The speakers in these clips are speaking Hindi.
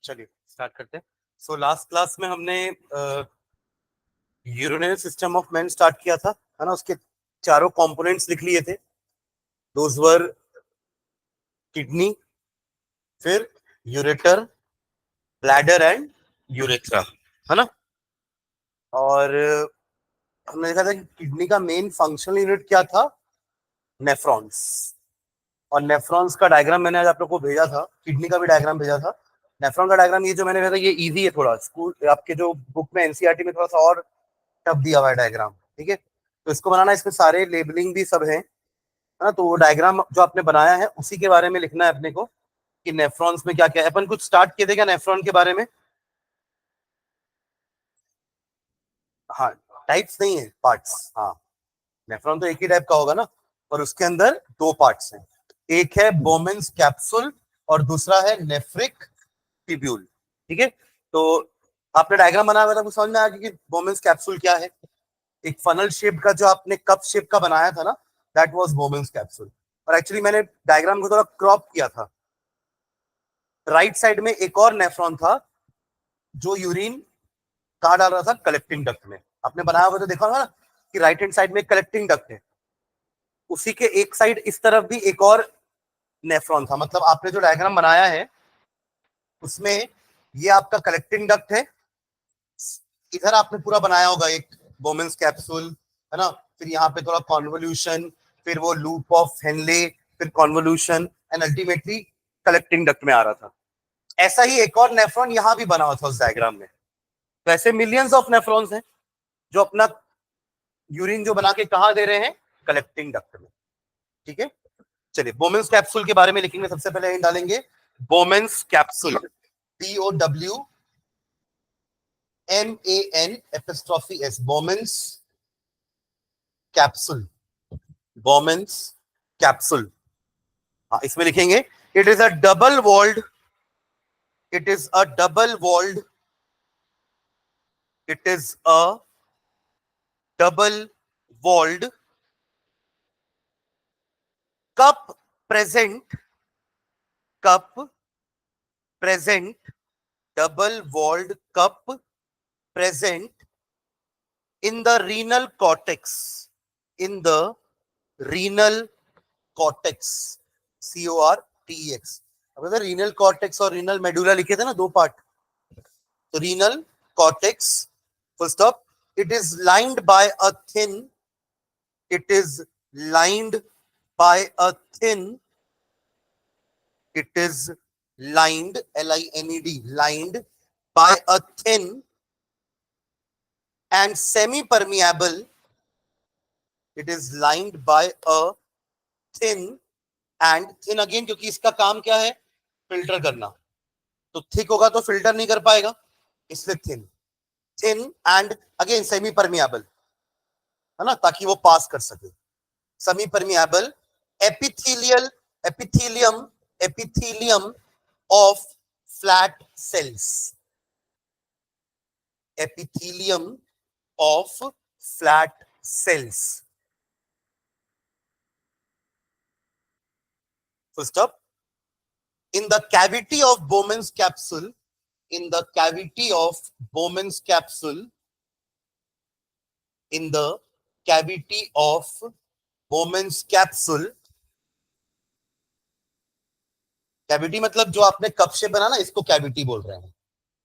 चलिए स्टार्ट करते हैं। सो लास्ट क्लास में हमने urinary system of man start किया था, है ना। उसके चारों कंपोनेंट्स लिख लिए थे। दोज वर किडनी, फिर यूरेटर, ब्लैडर एंड यूरेथ्रा, है ना। और हमने देखा था कि किडनी का मेन फंक्शनल यूनिट क्या था, नेफ्रॉन्स। और नेफ्रॉन्स का डायग्राम मैंने आज आप लोग को भेजा था, किडनी का भी डायग्राम भेजा था। नेफ्रॉन का डायग्राम ये जो मैंने भेजा ये इजी है थोड़ा, स्कूल आपके जो बुक में एनसीईआरटी में थोड़ा सा और टफ दिया हुआ है डायग्राम, ठीक है। तो इसको बनाना, इसमें सारे लेबलिंग भी सब है ना। तो वो डायग्राम जो आपने बनाया है उसी के बारे में लिखना है अपने को कि नेफ्रॉन्स में क्या क्या है। अपन कुछ स्टार्ट किए थे क्या नेफ्रॉन के बारे में? हाँ, टाइप्स नहीं है, पार्ट्स। हाँ, नेफ्रॉन तो एक ही टाइप का होगा ना, पर उसके अंदर दो पार्ट्स हैं। एक है बोमेन्स कैप्सूल और दूसरा है नेफ्रिक ट्यूब्यूल, ठीक है। तो आपने डायग्राम बनाया हुआ था, कुछ समझ में आया कि बोमेन्स कैप्सूल क्या है। एक फनल शेप का जो आपने कप शेप का बनाया था ना, दैट वाज बोमेन्स कैप्सूल। और एक्चुअली मैंने डायग्राम को थोड़ा क्रॉप किया था। राइट साइड में एक और नेफ्रॉन था जो यूरिन कहाँ डाल रहा था, कलेक्टिंग डक्ट में। आपने बनाया हुआ तो देखा होगा ना कि राइट हैंड साइड में कलेक्टिंग डक्ट है, उसी के एक साइड इस तरफ भी एक और नेफ्रॉन था। मतलब आपने जो डायग्राम बनाया है उसमें ये आपका कलेक्टिंग डक्ट है, इधर आपने पूरा बनाया होगा एक बोमेन्स कैप्सूल, है ना। फिर यहाँ पे थोड़ा कॉन्वोल्यूशन, फिर वो लूप ऑफ हेनले, फिर convolution and ultimately collecting duct में आ रहा था। ऐसा ही एक और नेफ्रॉन यहाँ भी बना हुआ था उस डायग्राम में। तो ऐसे मिलियंस ऑफ नेफ्रॉन्स हैं जो अपना यूरिन जो बना के कहाँ दे रहे हैं, कलेक्टिंग डक्ट में, ठीक है। चलिए बोमेन्स कैप्सूल के बारे में लिखेंगे। सबसे पहले डालेंगे Bowman's capsule, BOWMAN', Bowman's capsule, Bowman's capsule. हाँ, इसमें लिखेंगे it is a double walled, it is a double walled, it is a double walled cup present, cup present, double walled cup present in the renal cortex, in the renal cortex, CORTEX। अब अगर रीनल कॉर्टेक्स और रीनल मेडुला लिखे थे ना, दो पार्ट। तो renal cortex, full stop, it is lined by a thin, it is lined by a thin, it is lined, LINED, lined by a thin and semi-permeable, it is lined by a thin and thin again, क्योंकि इसका काम क्या है, फिल्टर करना। तो थिक होगा तो फिल्टर नहीं कर पाएगा, इसलिए thin, thin and again semi permeable, है ना, ताकि वो पास कर सके। Semi permeable epithelial, epithelium, epithelium of flat sales, epithelium of flat cells, full stop. In the cavity of Bowman's capsule, in the cavity of Bowman's capsule, in the cavity of Bowman's capsule, cavity मतलब जो आपने कप से बना ना, इसको कैविटी बोल रहे हैं।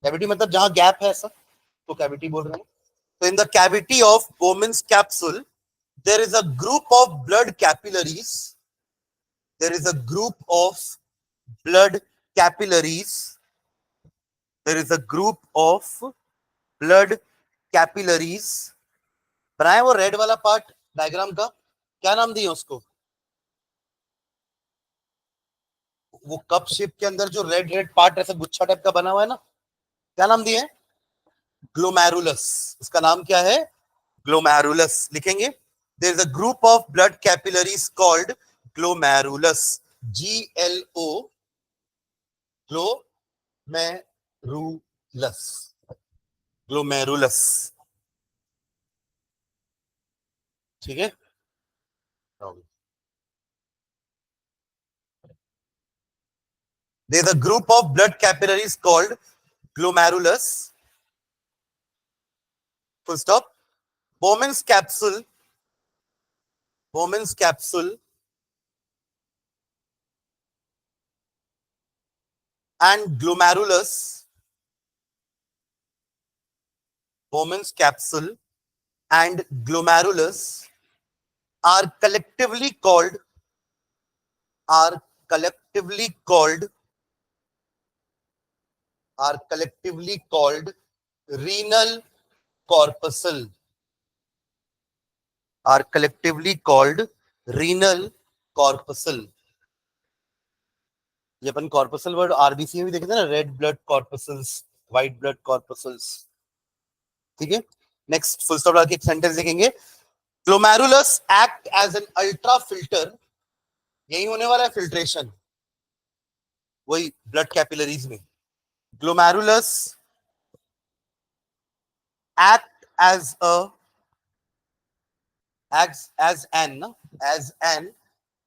कैविटी मतलब जहां गैप है ऐसा, तो कैविटी बोल रहे हैं। तो in the cavity of Bowman's capsule there is a group of blood capillaries, there is a group of blood capillaries, there is a group of blood capillaries। बनाया वो रेड वाला पार्ट डायग्राम का, क्या नाम दिए उसको? वो कप शेप के अंदर जो रेड रेड पार्ट ऐसा गुच्छा टाइप का बना हुआ है ना, क्या नाम दिए? ग्लोमेरुलस। उसका नाम क्या है? ग्लोमेरुलस लिखेंगे। There is a group of blood capillaries called glomerulus, GLO, glomerulus, glomerulus, ठीक है। There's a group of blood capillaries called glomerulus. Full stop. Bowman's capsule and glomerulus, Bowman's capsule and glomerulus are collectively called renal corpuscle. Are collectively called renal corpuscle. ये अपन कॉर्पसल वर्ड आरबीसी में भी देखे थे ना, red blood corpuscles, white blood corpuscles. ठीक है, नेक्स्ट फुल स्टॉप लगा के एक सेंटेंस देखेंगे. Glomerulus act as an ultra filter. यही होने वाला है फिल्ट्रेशन, वही ब्लड कैपिलरीज में. Glomerulus act as an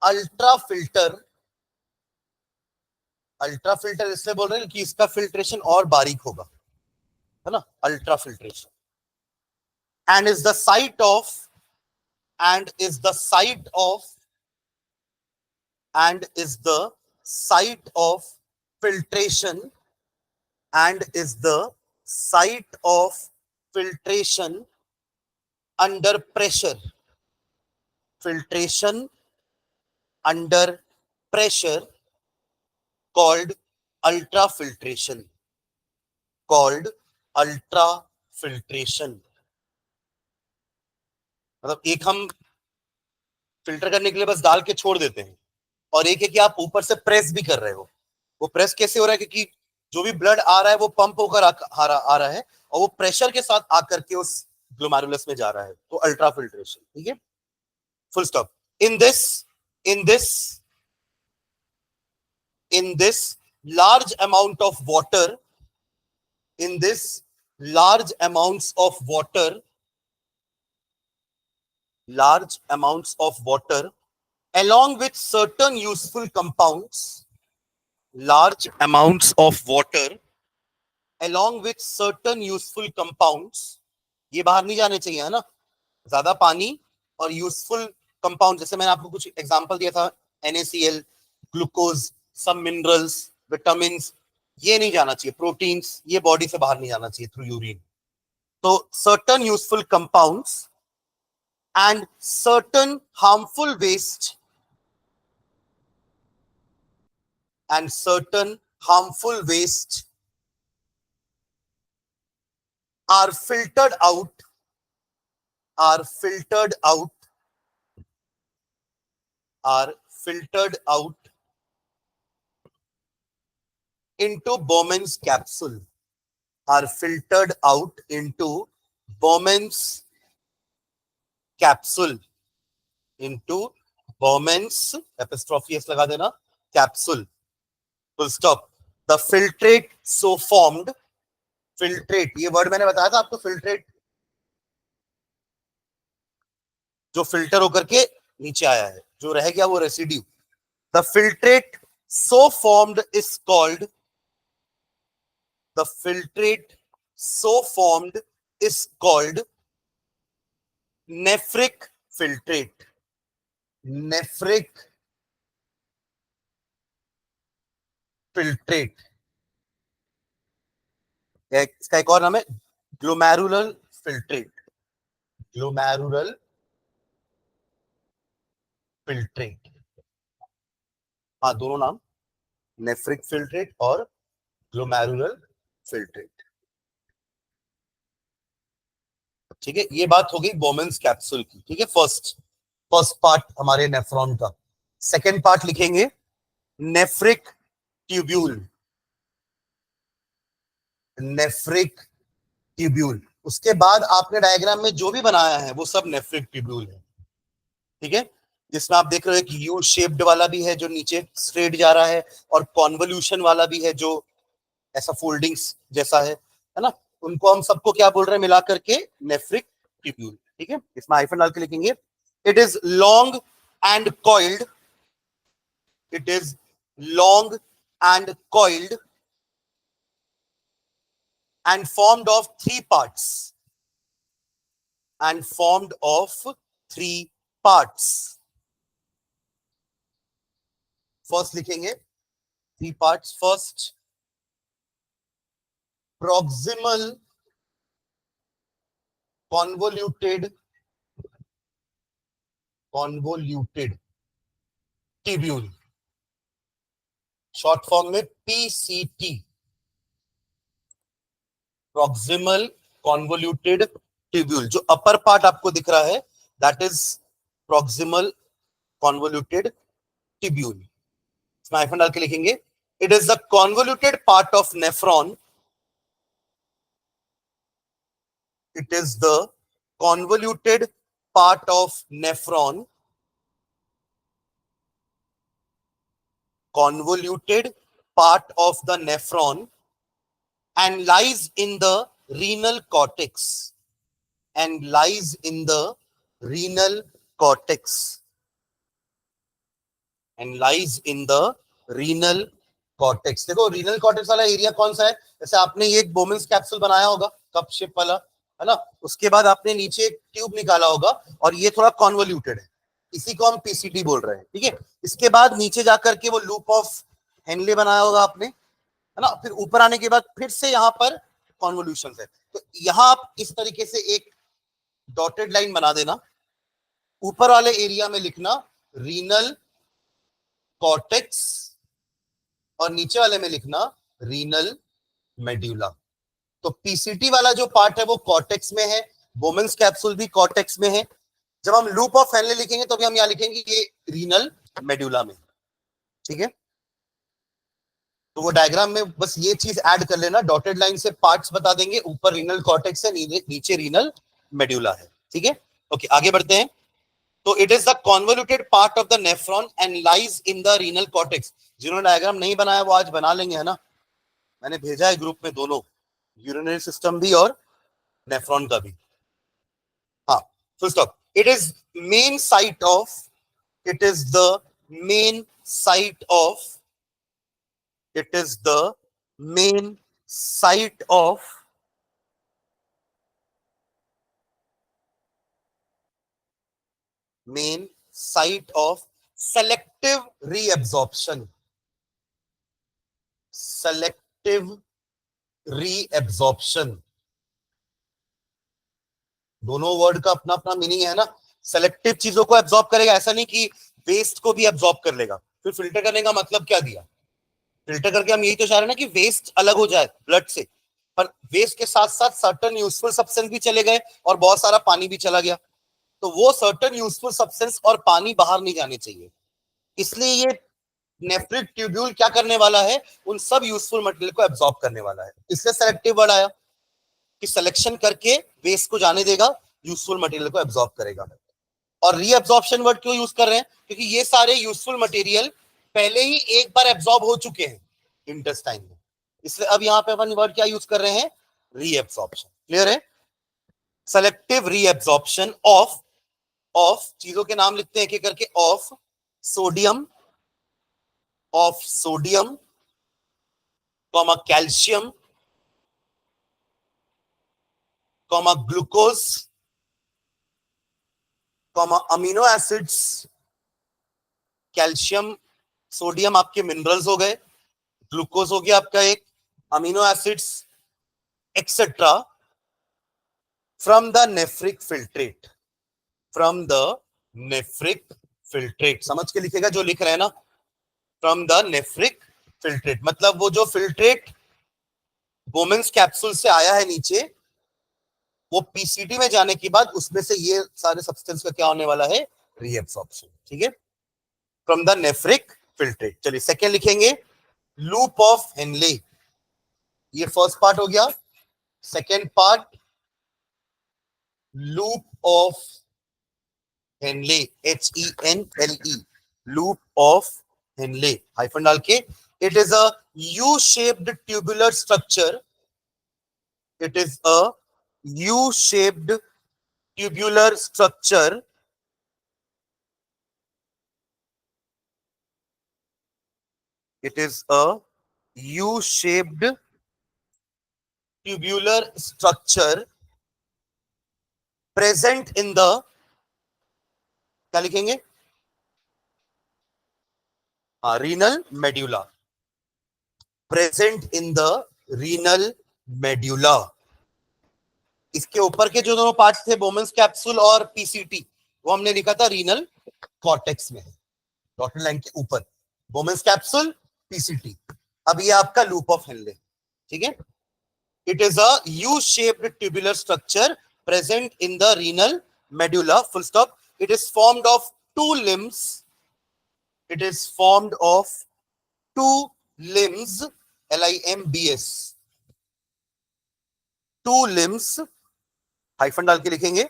ultra filter. Ultra filter इसलिए बोल रहे हैं कि इसका फिल्ट्रेशन और बारीक होगा, है ना, ultra filtration. And is the site of filtration under pressure. Filtration under pressure called ultrafiltration. मतलब एक हम फिल्टर करने के लिए बस डाल के छोड़ देते हैं, और एक है कि आप ऊपर से प्रेस भी कर रहे हो. वो प्रेस कैसे हो रहा है? क्योंकि जो भी ब्लड आ रहा है वो पंप होकर आ रहा है, और वो प्रेशर के साथ आकर के उस ग्लोमेरुलस में जा रहा है, तो अल्ट्रा फिल्ट्रेशन. ठीक है, full stop. In this large amount of water, large amounts of water along with certain useful compounds, ये बाहर नहीं जाने चाहिए, है ना. ज्यादा पानी और यूजफुल कंपाउंड, जैसे मैंने आपको कुछ एग्जांपल दिया था, NaCl, ग्लूकोज, सब मिनरल्स, विटामिन्स, ये नहीं जाना चाहिए. प्रोटीन्स, ये बॉडी से बाहर नहीं जाना चाहिए थ्रू यूरिन. तो certain useful compounds and certain harmful waste are filtered out into Bowman's capsule. Apostrophe s लगा देना, capsule. Full stop. The filtrate so formed. Filtrate, ये वर्ड मैंने बताया था आपको. फिल्ट्रेट जो फिल्टर होकर के नीचे आया है, जो रह गया वो residue. The filtrate so formed is called nephric filtrate. इसका एक और नाम है ग्लोमेरुलर फिल्ट्रेट. हाँ, दोनों नाम, नेफ्रिक फिल्ट्रेट और ग्लोमेरुलर फिल्ट्रेट. ठीक है, ये बात हो गई बोमेंस कैप्सूल की. ठीक है, फर्स्ट पार्ट हमारे नेफ्रॉन का. सेकेंड पार्ट लिखेंगे नेफ्रिक ट्यूब्यूल. उसके बाद आपने डायग्राम में जो भी बनाया है वो सब नेफ्रिक ट्यूब्यूल है. ठीक है, जिसमें आप देख रहे हो कि यू शेप्ड वाला भी है जो नीचे स्ट्रेट जा रहा है, और कॉन्वोल्यूशन वाला भी है जो ऐसा फोल्डिंग्स जैसा है ना. उनको हम सबको क्या बोल रहे हैं मिला करके? Nephric tubule. ठीक है, इसमें हाइफन डाल के लिखेंगे. It is long and coiled and coiled and formed of three parts. And formed of three parts. First लिखेंगे three parts. First, proximal convoluted tubule, short form में PCT, proximal convoluted tubule. जो अपर पार्ट आपको दिख रहा है that is proximal convoluted tubule. इसमें हाइफन डाल के लिखेंगे it is the convoluted part of nephron. It is the convoluted part of nephron. Convoluted part of the nephron and lies in the renal cortex. And lies in the renal cortex. And lies in the renal cortex. देखो renal cortex वाला एरिया कौन सा है? जैसे आपने ये एक बोमेंस कैप्सूल बनाया होगा कप शेप वाला, है ना? उसके बाद आपने नीचे एक ट्यूब निकाला होगा और ये थोड़ा कॉन्वोल्यूटेड है, इसी को हम पीसीटी बोल रहे हैं, ठीक है? इसके बाद नीचे जाकर के वो लूप ऑफ हेनले बनाया होगा आपने, है ना? फिर ऊपर आने के बाद फिर से यहाँ पर कॉन्वोल्यूशन है। तो यहाँ आप इस तरीके से एक डॉटेड लाइन बना देना, ऊपर वाले एरिया में लिखना रीनल कॉर्टेक्स और नीचे वाले में लिखना रीनल मेड्यूला। तो पीसीटी वाला जो पार्ट है वो कॉर्टेक्स में है, बोमेंस कैप्सूल भी कॉर्टेक्स में है। जब हम लूप ऑफ हेनले लिखेंगे तो भी हम यहां लिखेंगे ये रीनल मेड्यूला में, ठीक है? तो वो डायग्राम में बस ये चीज ऐड कर लेना, डॉटेड लाइन से पार्ट्स बता देंगे, ऊपर रीनल कॉर्टेक्स है, नीचे रीनल मेड्यूला है, ठीक है? ओके, आगे बढ़ते हैं। तो it is the convoluted part of the nephron and lies in the renal cortex. जिन्होंने डायग्राम नहीं बनाया वो आज बना लेंगे, है ना? मैंने भेजा है ग्रुप में दोनों, यूरिनरी सिस्टम भी और नेफ्रॉन का भी। हाँ, full stop. It is main site of, it is the main site of, it is the main site of selective reabsorption. Selective reabsorption, दोनों वर्ड का अपना अपना मीनिंग है ना। सेलेक्टिव चीजों को एब्जॉर्ब करेगा, ऐसा नहीं कि वेस्ट को भी एब्जॉर्ब कर लेगा। फिर फिल्टर करने का मतलब क्या दिया? फिल्टर करके हम यही तो चाह रहे हैं ना कि वेस्ट अलग हो जाए ब्लड से, पर वेस्ट के साथ साथ सर्टेन यूजफुल सब्सटेंस भी चले गए और बहुत सारा पानी भी चला गया, तो वो सर्टेन यूजफुल सब्सटेंस और पानी बाहर नहीं जाने चाहिए। इसलिए ये नेफ्रिक ट्यूब्यूल क्या करने वाला है? उन सब यूजफुल मटेरियल को एब्जॉर्ब करने वाला है। इसलिए सेलेक्टिव वर्ड आया कि सिलेक्शन करके वेस्ट को जाने देगा, यूजफुल मटेरियल को एब्जॉर्ब करेगा। और रीअब्जॉर्प्शन वर्ड क्यों यूज कर रहे हैं? क्योंकि ये सारे यूजफुल मटेरियल पहले ही एक बार एब्जॉर्ब हो चुके हैं इंटेस्टाइन में, इसलिए अब यहां पे अपन वर्ड क्या यूज कर रहे हैं? रीअब्जॉर्प्शन। क्लियर है? सेलेक्टिव रीअब्जॉर्प्शन ऑफ चीजों के नाम लिखते हैं एक एक करके, of sodium, comma calcium, comma glucose, comma amino acids. Calcium sodium आपके मिनरल्स हो गए, ग्लूकोज हो गया आपका एक, amino acids etcetera, from the nephric filtrate, from the nephric filtrate. समझ के लिखेगा जो लिख रहे हैं ना, फ्रॉम द नेफ्रिक फिल्ट्रेट, मतलब वो जो फिल्ट्रेट बोमेंस कैप्सूल से आया है नीचे, वो पीसीटी में जाने के बाद उसमें से ये सारे सब्सटेंस का क्या होने वाला है? रीअब्सॉर्प्शन, ठीक है? From the nephric filtrate. चलिए सेकेंड लिखेंगे, लूप ऑफ हेनले। ये फर्स्ट पार्ट हो गया। Second part, loop of Henle, HENLE, loop of Henle, hyphen डाल के। It is a U shaped tubular structure, it is a U shaped tubular structure it is a U shaped tubular structure present in the, क्या लिखेंगे, renal medulla, present in the renal medulla. इसके ऊपर के जो दोनों पार्ट थे, बोमेंस कैप्सूल और पीसीटी, वो हमने लिखा था रीनल कॉर्टेक्स में, डॉटेड लाइन के ऊपर बोमेंस कैप्सूल, पीसीटी। अब ये आपका लूप ऑफ हेनले, ठीक है। It is a U shaped tubular structure present in the renal medulla, full stop. It is formed of two limbs, it is formed of two limbs, LIMBS, two limbs, hyphen डाल के लिखेंगे,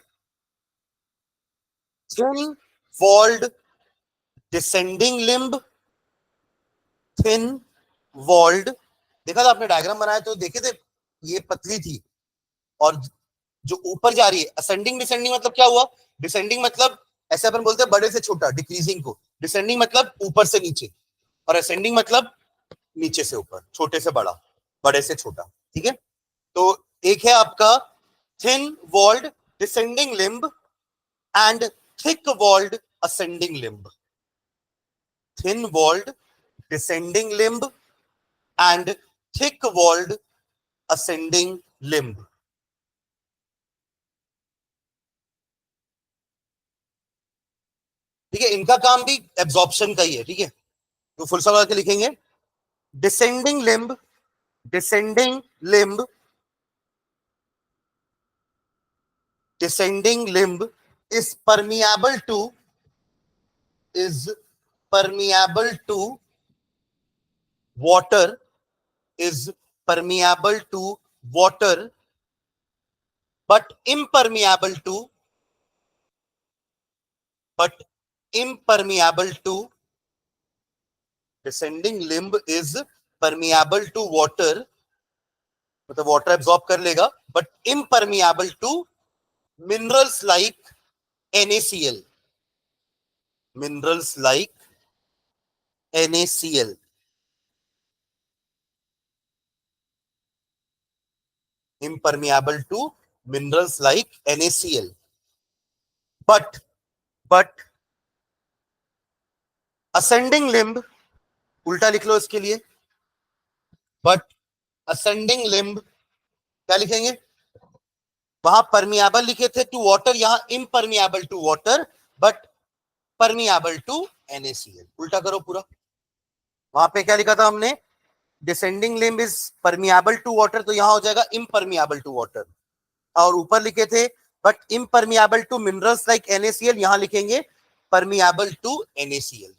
thin walled descending limb, thin walled, देखा था आपने डायग्राम बनाया तो देखे थे, ये पतली थी और जो ऊपर जा रही है, असेंडिंग डिसेंडिंग मतलब क्या हुआ, डिसेंडिंग मतलब ऐसे अपन बोलते हैं बड़े से छोटा, डिक्रीजिंग को, डिसेंडिंग मतलब ऊपर से नीचे, और असेंडिंग मतलब नीचे से ऊपर, छोटे से बड़ा, बड़े से छोटा, ठीक है। तो एक है आपका thin walled descending limb and thick walled ascending limb, thin walled descending limb and thick walled ascending limb. ठीक है, इनका काम भी एब्जॉर्प्शन का ही है, ठीक है। तो फुल स्टॉप करके लिखेंगे, descending limb, descending limb, descending limb is permeable to, is permeable to water, is permeable to water but impermeable to, but impermeable to, descending limb is permeable to water, मतलब वाटर एब्सॉर्ब कर लेगा, but impermeable to minerals like NaCl, minerals like NaCl, impermeable to minerals like NaCl, but ascending limb, उल्टा लिख लो इसके लिए, बट असेंडिंग लिम्ब क्या लिखेंगे, वहां परमिएबल लिखे थे टू वाटर, यहां impermeable to water but permeable to NaCl, उल्टा करो पूरा। वहां पे क्या लिखा था हमने, descending limb is permeable to water, तो यहां हो जाएगा इम्परमिएबल टू वाटर, और ऊपर लिखे थे but impermeable to minerals like NaCl, यहां लिखेंगे permeable to NaCl,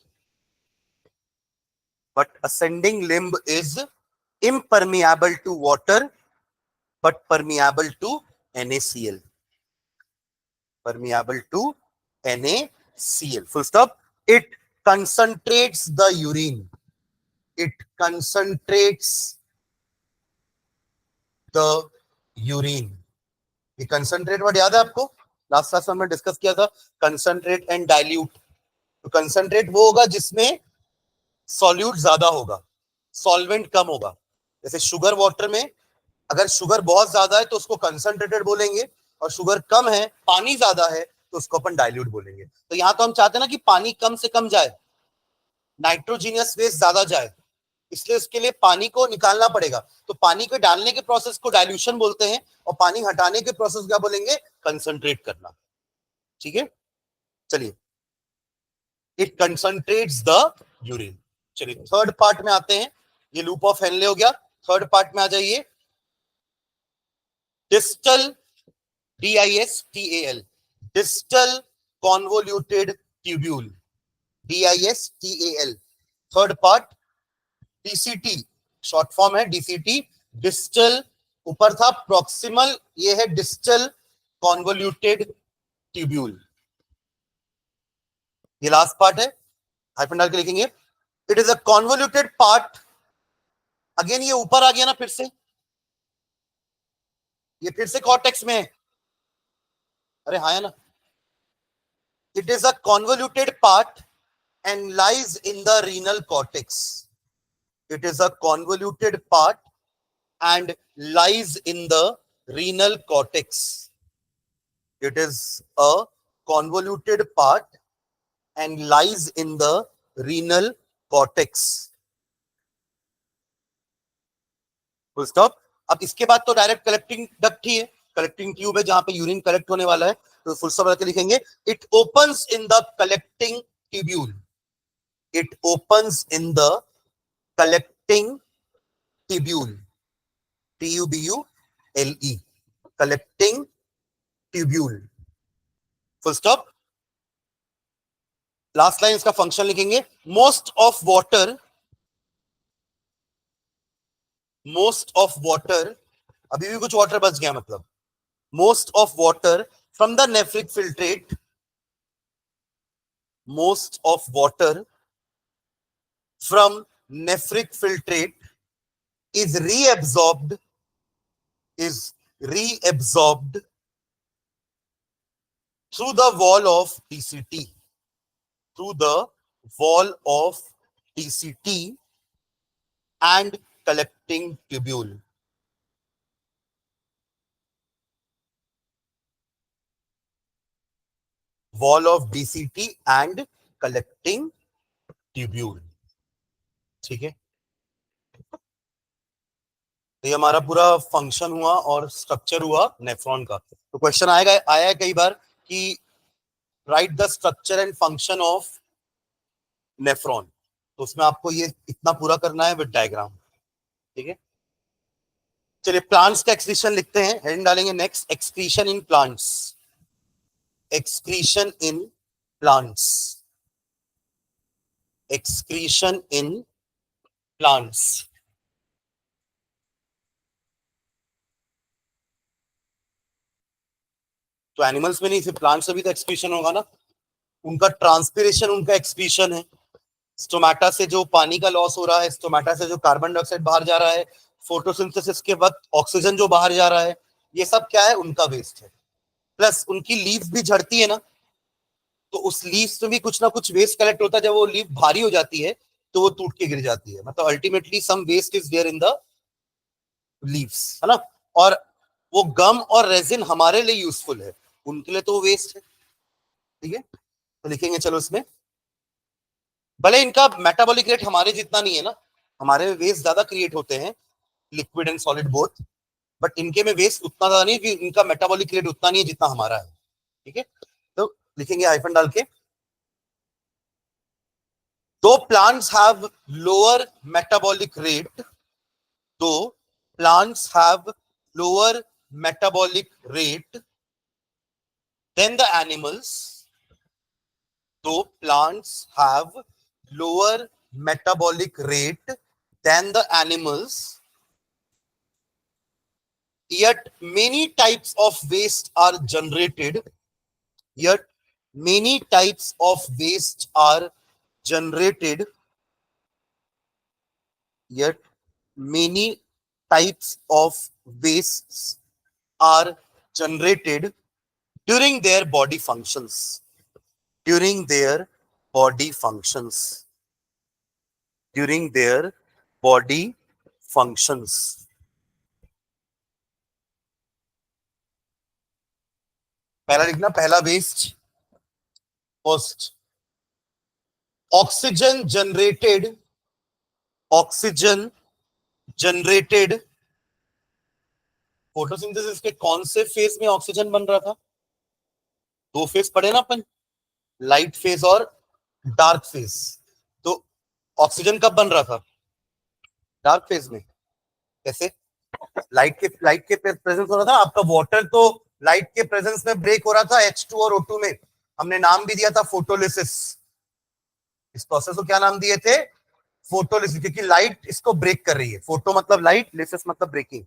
but ascending limb is impermeable to water but permeable to NaCl, permeable to NaCl, full stop. It concentrates the urine, it concentrates the urine, ये कंसंट्रेट वर्ड याद है आपको, लास्ट क्लास में हमने डिस्कस किया था, कंसंट्रेट एंड डाइल्यूट। तो कंसंट्रेट वो होगा जिसमें सॉल्यूट ज्यादा होगा, सॉल्वेंट कम होगा, जैसे शुगर वाटर में, अगर शुगर बहुत ज्यादा है तो उसको कंसंट्रेटेड बोलेंगे, और शुगर कम है, पानी ज्यादा है, तो उसको अपन डाइल्यूट बोलेंगे। तो यहां तो हम चाहते हैं ना कि पानी कम से कम जाए, नाइट्रोजीनियस वेस्ट ज्यादा जाए, इसलिए उसके लिए पानी को निकालना पड़ेगा, तो पानी को डालने के प्रोसेस को डाइल्यूशन बोलते हैं, और पानी हटाने के प्रोसेस क्या बोलेंगे, कंसंट्रेट करना, ठीक है। चलिए, इट कंसंट्रेट्स द यूरिन। चलिए थर्ड पार्ट में आते हैं, ये लूप ऑफ हेनले हो गया, थर्ड पार्ट में आ जाइए, distal, DISTAL, distal convoluted tubule, DISTAL, third part, DCT short form है, DCT, डिस्टल, ऊपर था प्रॉक्सिमल, ये है डिस्टल कॉन्वोल्यूटेड ट्यूब्यूल, ये लास्ट पार्ट है, हाइफन डाल के लिखेंगे, it is a convoluted part, again ये ऊपर आ गया ना फिर से, ये फिर से कॉर्टेक्स में है, अरे हाँ है ना, it is a convoluted part and lies in the renal cortex, It is a convoluted part and lies in the renal cortex. It is a convoluted part and lies in the renal cortex. Full stop. अब इसके बाद तो डायरेक्ट कलेक्टिंग डक्ट ही है, कलेक्टिंग ट्यूब है जहां पे यूरिन कलेक्ट होने वाला है, तो फुल स्टॉप करके लिखेंगे it opens in the collecting tubule. It opens in the collecting tubule. TUBULE. Collecting tubule. Full stop. Last line इसका फंक्शन लिखेंगे. मोस्ट ऑफ वाटर अभी भी कुछ वाटर बच गया, मतलब most of water from the nephric filtrate, most of water from nephric filtrate is reabsorbed through the wall of DCT, and collecting tubule. Wall of DCT and collecting tubule. ठीक है, तो ये हमारा पूरा फंक्शन हुआ और स्ट्रक्चर हुआ नेफ्रॉन का. तो क्वेश्चन आया है कई बार कि right the structure and function of nephron, तो उसमें आपको ये इतना पूरा करना है विद डायग्राम. ठीक है, चलिए प्लांट्स का एक्सक्रीशन लिखते हैं. हेडिंग डालेंगे next, excretion in plants. Excretion in plants. Excretion in plants. तो एनिमल्स में नहीं, सिर्फ प्लांट्स में भी तो एक्सक्रीशन होगा ना. उनका ट्रांसपिरेशन उनका एक्सक्रीशन है. स्टोमेटा से जो पानी का लॉस हो रहा है, स्टोमेटा से जो कार्बन डाइऑक्साइड बाहर जा रहा है, फोटोसिंथेसिस के वक्त ऑक्सीजन जो बाहर जा रहा है, ये सब क्या है, उनका वेस्ट है. प्लस उनकी लीव्स भी झड़ती है ना, तो उस लीव्स में भी कुछ ना कुछ वेस्ट कलेक्ट होता है. जब वो लीव भारी हो जाती है तो वो टूट के गिर जाती है. मतलब ultimately some waste is there in the leaves, है ना. और वो गम और रेजिन हमारे लिए यूजफुल है, उनके लिए तो वेस्ट है. ठीक है, तो लिखेंगे चलो इसमें, भले इनका मेटाबॉलिक रेट हमारे जितना नहीं है ना, हमारे में वेस्ट ज्यादा क्रिएट होते हैं, liquid and solid both, but इनके में वेस्ट उतना ज्यादा नहीं, कि इनका मेटाबॉलिक रेट उतना नहीं है जितना हमारा है. ठीक है, तो लिखेंगे हाइफन डाल के, दो plants have lower metabolic rate, दो plants have lower metabolic rate than the animals, दो plants have lower metabolic rate than the animals, yet many types of waste are generated, yet many types of waste are generated, yet many types of wastes are generated during their body functions, during their body functions, during their body functions. पहला लिखना, पहला waste, first oxygen generated photosynthesis के कौन से फेज में ऑक्सीजन बन रहा था. दो फेज पढ़े ना अपन, लाइट फेज और डार्क फेज. तो ऑक्सीजन कब बन रहा था, डार्क फेज में. कैसे, लाइट के प्रेजेंस हो रहा था. आपका वाटर तो लाइट के प्रेजेंस में ब्रेक हो रहा था H2 और O2 में. हमने नाम भी दिया था फोटोलिसिस. इस प्रोसेस को क्या नाम दिए थे, फोटोलिसिस, क्योंकि लाइट इसको ब्रेक कर रही है. फोटो मतलब लाइट, लिसिस मतलब ब्रेकिंग.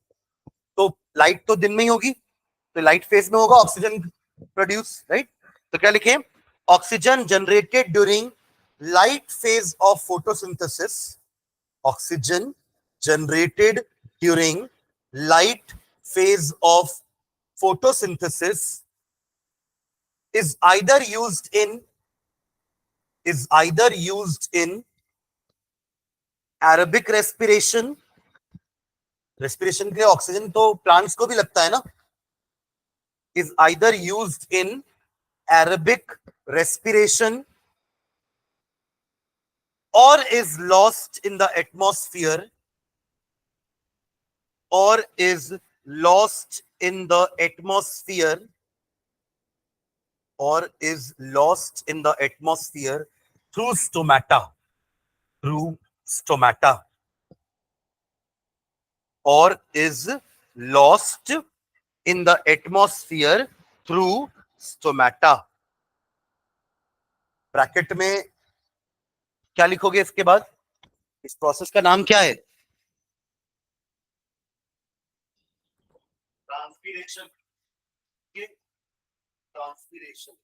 तो लाइट तो दिन में ही होगी, तो लाइट फेज में होगा ऑक्सीजन प्रोड्यूस, राइट. तो क्या लिखें, oxygen generated during light phase of photosynthesis, oxygen generated during light phase of photosynthesis is either used in aerobic respiration, respiration के लिए ऑक्सीजन तो प्लांट्स को भी लगता है ना, is either used in aerobic respiration or is lost in the atmosphere, or is lost in the atmosphere, or is lost in the atmosphere through stomata, through stomata, or is lost in the atmosphere through stomata. Bracket में क्या लिखोगे इसके बाद? इस प्रोसेस का नाम क्या है? Transpiration, transpiration.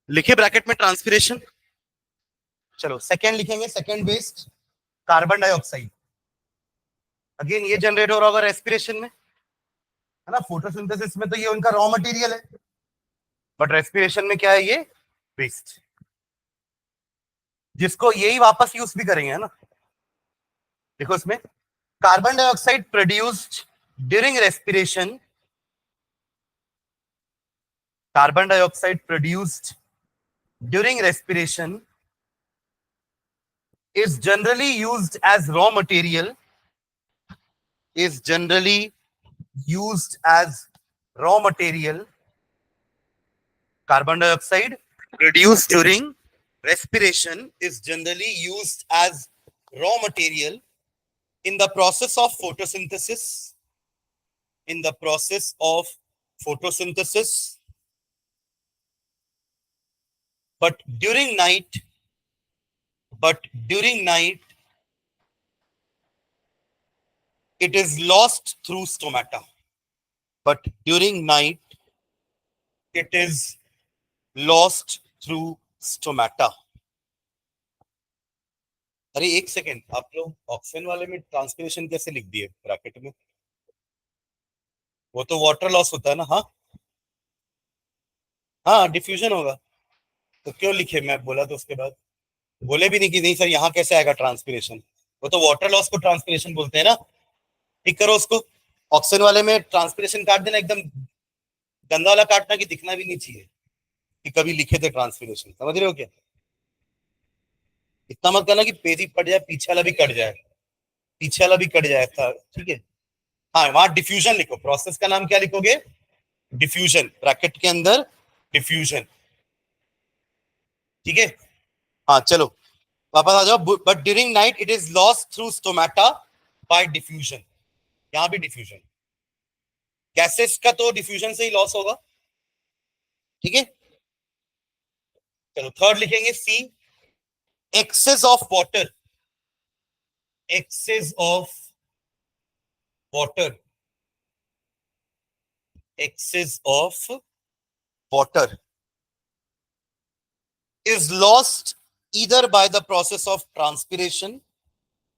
लिखे ब्रैकेट में ट्रांसपिरेशन. चलो सेकेंड लिखेंगे, second waste carbon dioxide. Again ये जनरेट हो रहा होगा रेस्पिरेशन में, है ना. फोटोसिंथेसिस में तो ये उनका रॉ मटेरियल है, बट रेस्पिरेशन में क्या है? ये वेस्ट, जिसको यही वापस यूज भी करेंगे, है ना. देखो इसमें carbon dioxide produced during respiration, carbon dioxide produced during respiration is generally used as raw material, is generally used as raw material, carbon dioxide produced during respiration is generally used as raw material in the process of photosynthesis, in the process of photosynthesis, but during night, but during night, it is lost through stomata. But during night, it is lost through stomata. अरे एक सेकेंड, आप लोग ऑक्सीजन वाले में ट्रांसपिरेशन कैसे लिख दिए ब्रैकेट में? वो तो वाटर लॉस होता है ना? हाँ हाँ, डिफ्यूजन होगा तो क्यों लिखे? मैं बोला तो उसके बाद बोले भी नहीं कि नहीं सर यहाँ कैसे आएगा ट्रांसपिरेशन, वो तो वाटर लॉस को ट्रांसपिरेशन बोलते हैं ना। ठीक करो उसको, ऑक्सीजन वाले में ट्रांसपिरेशन काट देना, एकदम गंदा वाला काटना कि दिखना भी नहीं चाहिए कि कभी लिखे थे ट्रांसपिरेशन, समझ रहे हो क्या? इतना मत करना कि पेज ही पट जाए, पीछे वाला भी कट जाए, पीछे वाला भी कट जाए था, ठीक है? हाँ, वहां डिफ्यूजन लिखो, प्रोसेस का नाम क्या लिखोगे? डिफ्यूजन, ब्रैकेट के अंदर डिफ्यूजन, ठीक है? हाँ चलो वापस आ जाओ। But during night it is lost through stomata bye diffusion, यहां भी डिफ्यूजन, गैसेस का तो डिफ्यूजन से ही लॉस होगा, ठीक है? चलो थर्ड लिखेंगे C, excess of water, excess of water, excess of water is lost either by the process of transpiration,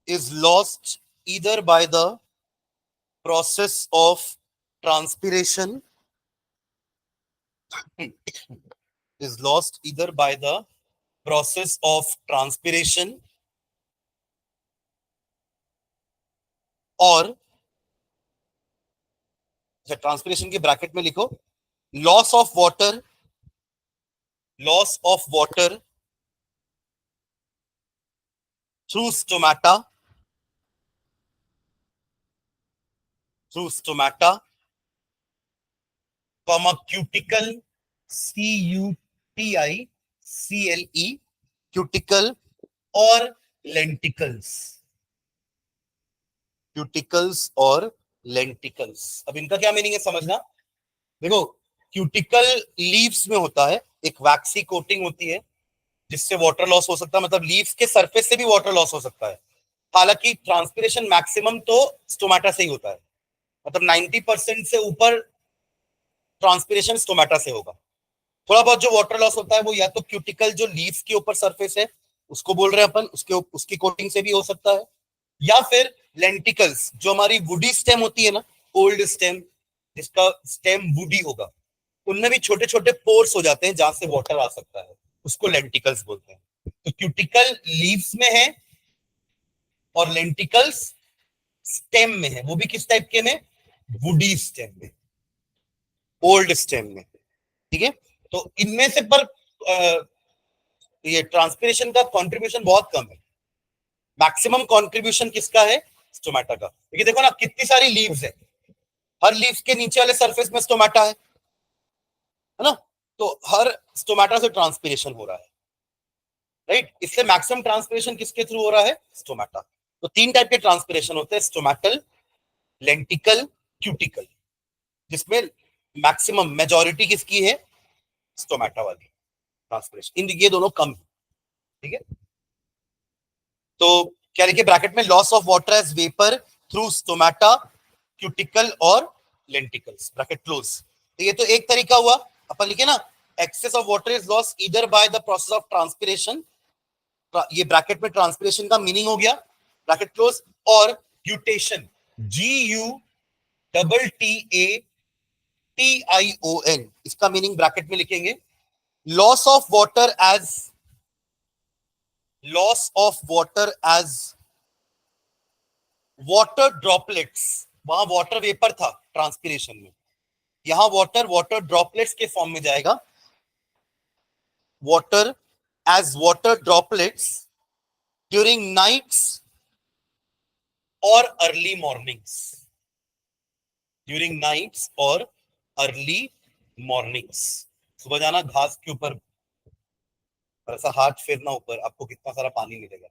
is lost either by the process of transpiration, is lost either by the process of transpiration or transpiration के ब्रैकेट में लिखो loss of water, loss of water through stomata, through stomata, comma cuticle, C-U-T-I-C-L-E, cuticle or lenticles, cuticles और lenticles। अब इनका क्या मीनिंग है समझना। देखो क्यूटिकल लीव्स में होता है, एक वैक्सी कोटिंग होती है जिससे वाटर लॉस हो सकता है, मतलब लीव्स के सरफेस से भी वाटर लॉस हो सकता है। हालांकि ट्रांसपिरेशन मैक्सिमम तो स्टोमेटा से ही होता है, मतलब 90% से ऊपर ट्रांसपिरेशन स्टोमेटा से होगा। थोड़ा बहुत जो वाटर लॉस होता है वो या तो क्यूटिकल जो लीव्स के ऊपर सरफेस है उसको बोल रहे हैं अपन, उसकी कोटिंग से भी हो सकता है, या फिर लेंटिकल्स जो हमारी वुडी स्टेम होती है ना, ओल्ड स्टेम जिसका स्टेम वुडी होगा, उनमें भी छोटे छोटे पोर्स हो जाते हैं जहां से वाटर आ सकता है, उसको लेंटिकल्स बोलते हैं। तो क्यूटिकल लीव्स में है और लेंटिकल्स स्टेम में है, वो भी किस टाइप के में? वुडी स्टेम में, ओल्ड स्टेम में, ठीक है? तो इनमें से पर ये ट्रांसपिरेशन का कंट्रीब्यूशन बहुत कम है, मैक्सिमम कंट्रीब्यूशन किसका है? स्टोमेटा का। क्योंकि देखो ना कितनी सारी लीव्स है, हर लीव्स के नीचे वाले सरफेस में स्टोमेटा है ना? तो हर स्टोमेटा से ट्रांसपिरेशन हो रहा है, राइट? इसलिए मैक्सिमम ट्रांसपिरेशन किसके थ्रू हो रहा है? स्टोमेटा। तो तीन टाइप के ट्रांसपिरेशन होते हैं, स्टोमेटल, लेंटिकल, क्यूटिकल, जिसमें मैक्सिमम मेजॉरिटी किसकी है? स्टोमेटा वाली ट्रांसपिरेशन। इन ये दोनों कम है, ठीक है? तो क्या लिखे ब्रैकेट में? Loss of water as vapour through stomata, cuticle और लेंटिकल्स, ब्रैकेट क्लोज। तो ये तो एक तरीका हुआ, अपन लिखे ना excess of water is loss either by the process of transpiration, ये ब्रैकेट में ट्रांसपिरेशन का मीनिंग हो गया, ब्रैकेट क्लोज, और ग्यूटेशन, GUTTATION, इसका मीनिंग ब्रैकेट में लिखेंगे loss of water as, loss of water as water droplets, वहां वाटर वेपर था ट्रांसपिरेशन में, यहां वाटर ड्रॉपलेट्स के फॉर्म में जाएगा, water as water droplets during nights और अर्ली मॉर्निंग्स, ड्यूरिंग नाइट्स और अर्ली मॉर्निंग्स। सुबह जाना, घास के ऊपर ऐसा हाथ फेरना ऊपर, आपको कितना सारा पानी मिलेगा।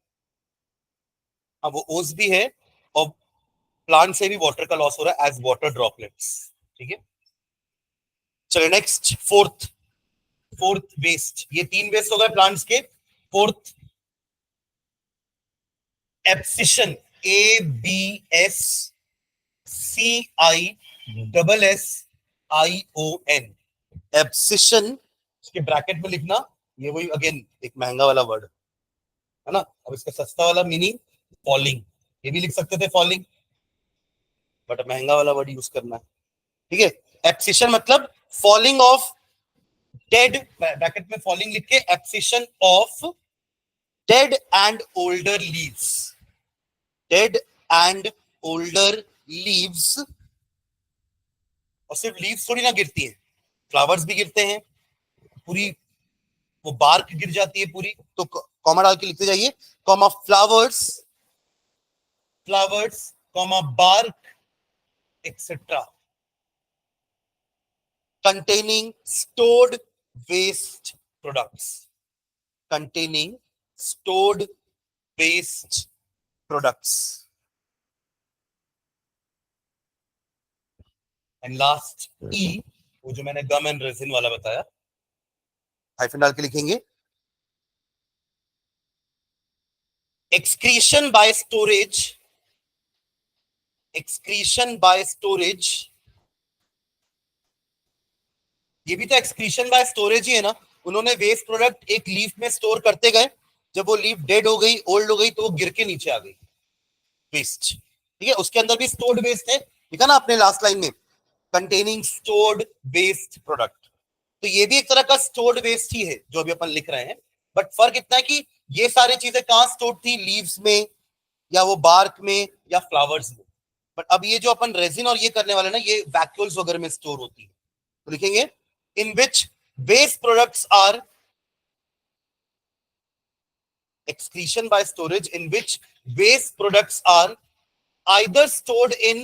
अब वो ओस भी है और प्लांट से भी वाटर का लॉस हो रहा है एज वाटर ड्रॉपलेट्स। ठीक है, चलिए नेक्स्ट फोर्थ वेस्ट। ये 3 वेस्ट हो गए प्लांट्स के। फोर्थ एब्सिशन, ABSCISSION, एब्सिशन उसके ब्रैकेट में लिखना। ये वही अगेन एक महंगा वाला वर्ड है ना। अब इसका सस्ता वाला मीनिंग फॉलिंग, ये भी लिख सकते थे फॉलिंग, बट महंगा वाला वर्ड यूज करना है। ठीक है, एब्सिशन मतलब फॉलिंग ऑफ डेड, ब्रैकेट में फॉलिंग लिख के, abscission of dead and older leaves, dead and older leaves. और सिर्फ लीव्स थोड़ी ना गिरती है, फ्लावर्स भी गिरते हैं, पूरी वो बार्क गिर जाती है पूरी। तो कॉमा डाल के लिखते जाइए, comma flowers, flowers comma bark etcetera containing stored waste products, containing stored waste products. And last E, वो जो मैंने गम एंड रेजिन वाला बताया, हाइफन डाल के लिखेंगे, excretion by storage, excretion by storage. ये भी तो एक्सक्रीशन बाय स्टोरेज ही है ना। उन्होंने वेस्ट प्रोडक्ट एक लीफ में स्टोर करते गए, जब वो लीफ डेड हो गई, ओल्ड हो गई, तो वो गिर के नीचे आ गई वेस्ट। ठीक है, उसके अंदर भी स्टोर्ड वेस्ट है, लिखा ना आपने लास्ट लाइन में, कंटेनिंग स्टोर्ड वेस्ट प्रोडक्ट। तो ये भी एक तरह का स्टोर्ड वेस्ट ही है जो अभी अपन लिख रहे हैं, बट फर्क इतना है कि ये सारी चीजें कहां स्टोर्ड थी, लीव्स में या वो बार्क में या फ्लावर्स में। बट अब ये जो अपन रेजिन और ये करने वाले ना, ये वैक्यूल्स वगैरह में स्टोर होती है। तो लिखेंगे in which waste products are, excretion by storage in which waste products are either stored in,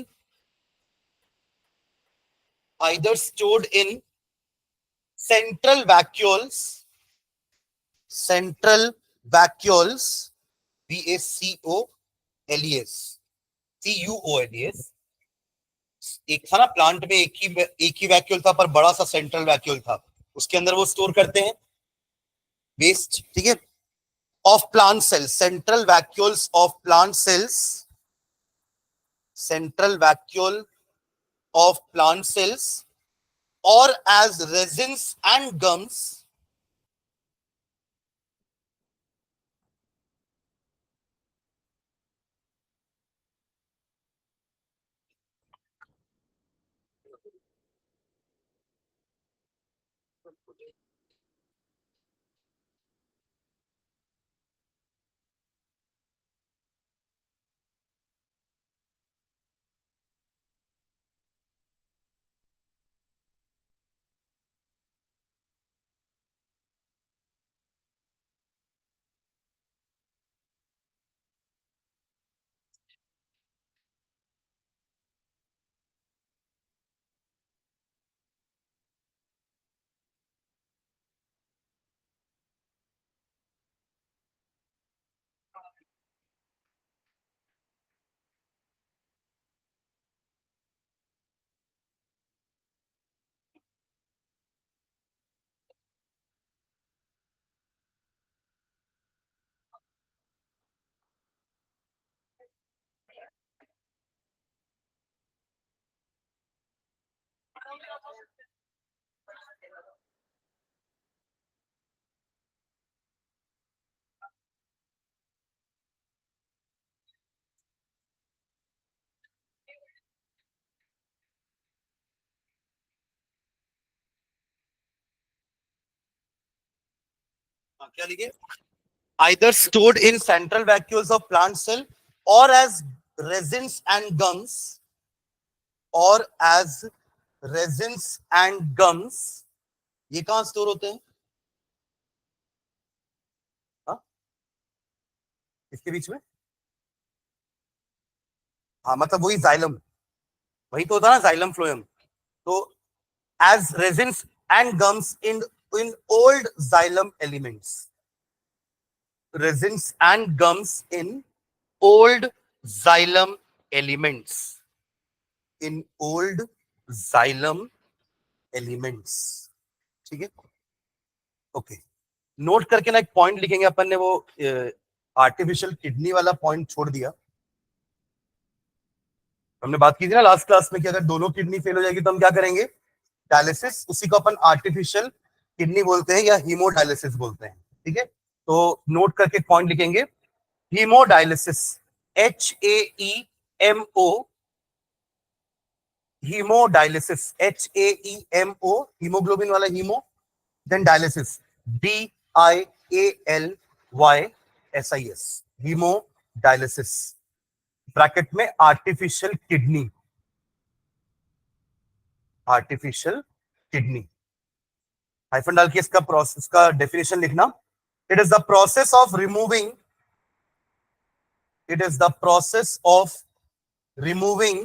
either stored in central vacuoles, central vacuoles, VACOLES, CUOLES। एक था ना प्लांट में एक ही वैक्यूल था, पर बड़ा सा सेंट्रल वैक्यूल था, उसके अंदर वो स्टोर करते हैं वेस्ट। ठीक है, of plant cells, central vacuoles of plant cells, central vacuole of plant cells, or as resins and gums, क्या लिखे, either stored in central vacuoles of plant cell or as resins and gums, or as resins and gums। ये कहां स्टोर होते हैं? इसके बीच में, हाँ मतलब वही जाइलम, वही तो होता है ना जाइलम फ्लोएम। तो as resins and gums in old xylem elements, resins and gums in old xylem elements, in old xylem elements, ठीक है। ओके, नोट करके ना एक पॉइंट लिखेंगे अपन ने, वो आर्टिफिशियल किडनी वाला पॉइंट छोड़ दिया। हमने बात की थी ना लास्ट क्लास में कि अगर दोनों किडनी फेल हो जाएगी तो हम क्या करेंगे, डायलिसिस, उसी को अपन आर्टिफिशियल किडनी बोलते हैं या हीमोडायलिसिस बोलते हैं, ठीक है। तो नोट करके पॉइंट लिखेंगे, haemodialysis, HAEMO, haemodialysis, HAEMO, haemoglobin वाला haemo, then dialysis, DIALYSIS, haemodialysis, bracket में artificial kidney, artificial kidney, hyphen डाल के इसका प्रोसेस का डेफिनेशन लिखना। It is the process of removing, it is the process of removing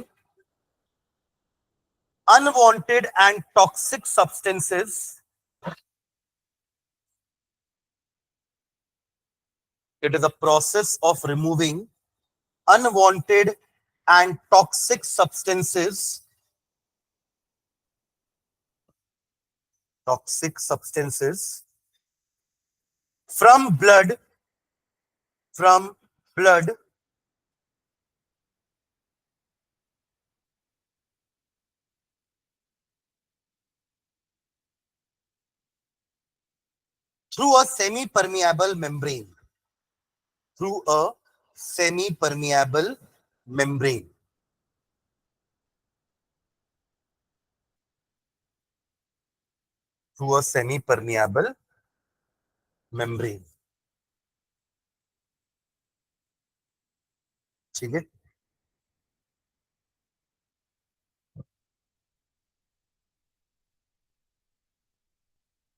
unwanted and toxic substances, it is a process of removing unwanted and toxic substances, toxic substances from blood, from blood through a semi-permeable membrane, through a semi-permeable membrane, through a semi-permeable membrane, ठीक है।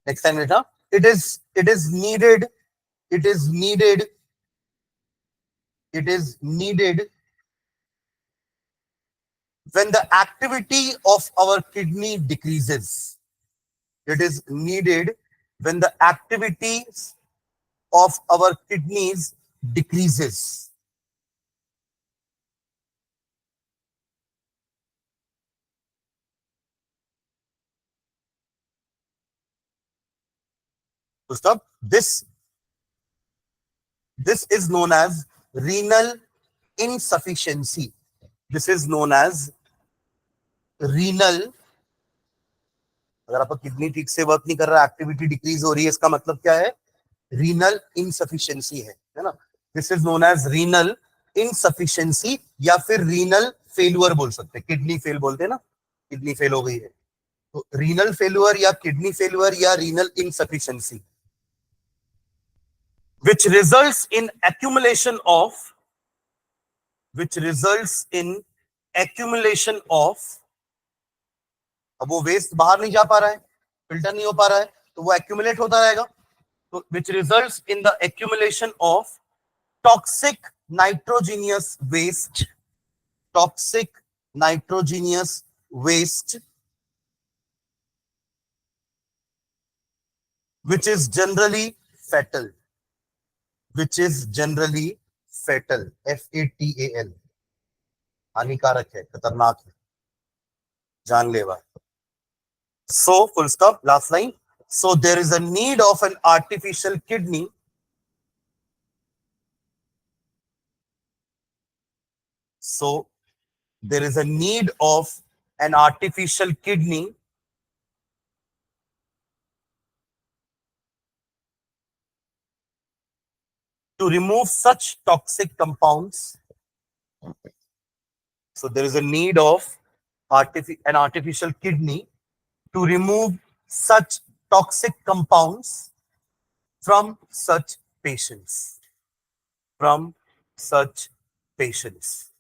नेक्स्ट टाइम बेटा, it is needed, it is needed, it is needed when the activity of our kidney decreases, it is needed when the activities of our kidneys decreases, so stop this is known as renal insufficiency, this is known as renal, अगर आपका किडनी ठीक से वर्क नहीं कर रहा, एक्टिविटी डिक्रीज हो रही है, इसका मतलब क्या है, रीनल इनसफिशिएंसी है ना। This is known as renal insufficiency या फिर रीनल फेल्यूर बोल सकते हैं, किडनी फेल बोलते हैं ना, किडनी फेल हो गई है, तो रीनल फेल्यूर या किडनी फेल्यूर या renal insufficiency, which results in accumulation of, which results in accumulation of, अब वो वेस्ट बाहर नहीं जा पा रहा है, फिल्टर नहीं हो पा रहा है, तो वो एक्यूमुलेट होता रहेगा, तो which results in the accumulation of toxic nitrogenous waste, toxic nitrogenous waste, which is generally fatal, which is generally fatal, FATAL, हानिकारक है, खतरनाक है, जानलेवा। So full stop, last line. So there is a need of an artificial kidney, so there is a need of an artificial kidney to remove such toxic compounds. So there is a need of an artificial kidney to remove such toxic compounds from such patients, from such patients,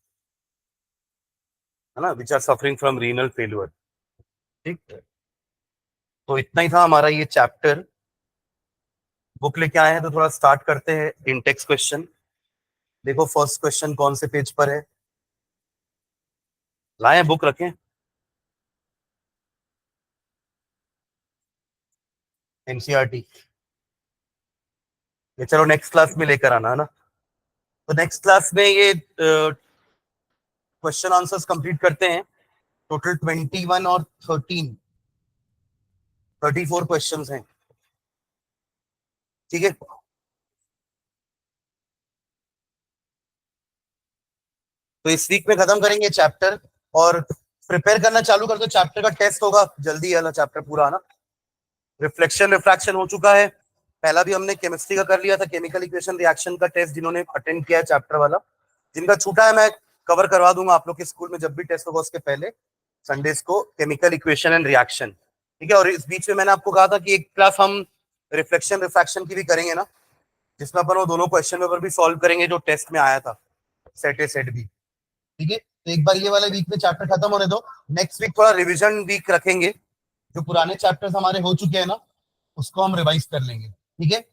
है ना, which are suffering from renal failure, ठीक। तो इतना ही था हमारा ये चैप्टर। बुक लेके आए हैं तो थोड़ा स्टार्ट करते हैं इन टेक्स्ट क्वेश्चन। देखो फर्स्ट क्वेश्चन कौन से पेज पर है, लाए बुक रखें, एनसीईआरटी। ये चलो नेक्स्ट क्लास में लेकर आना है ना। तो नेक्स्ट क्लास में ये क्वेश्चन आंसर्स कंप्लीट करते हैं। टोटल 21 और 34 क्वेश्चंस हैं, ठीक है। तो इस वीक में खत्म करेंगे चैप्टर और प्रिपेयर करना चालू कर दो। चैप्टर का टेस्ट होगा जल्दी वाला चैप्टर पूरा ना। रिफ्लेक्शन रिफ्रैक्शन हो चुका है, पहला भी हमने केमिस्ट्री का कर लिया था, केमिकल इक्वेशन रिएक्शन का टेस्ट जिन्होंने अटेंड किया है चैप्टर वाला। जिनका छूटा है मैं कवर करवा दूंगा आप लोग के स्कूल में, जब भी टेस्ट होगा उसके पहले संडेज को, केमिकल इक्वेशन एंड रिएक्शन, ठीक है। और इस बीच में मैंने आपको कहा था कि एक क्लास हम रिफ्लेक्शन रिफ्रैक्शन की भी करेंगे ना, जिसमें अपन वो दोनों क्वेश्चन पेपर भी सॉल्व करेंगे जो टेस्ट में आया था, सेट ए सेट बी, ठीक है। तो एक बार ये वाले वीक में चैप्टर खत्म होने दो, नेक्स्ट वीक थोड़ा रिविजन वीक रखेंगे, जो पुराने चैप्टर्स हमारे हो चुके हैं ना उसको हम रिवाइज कर लेंगे, ठीक है।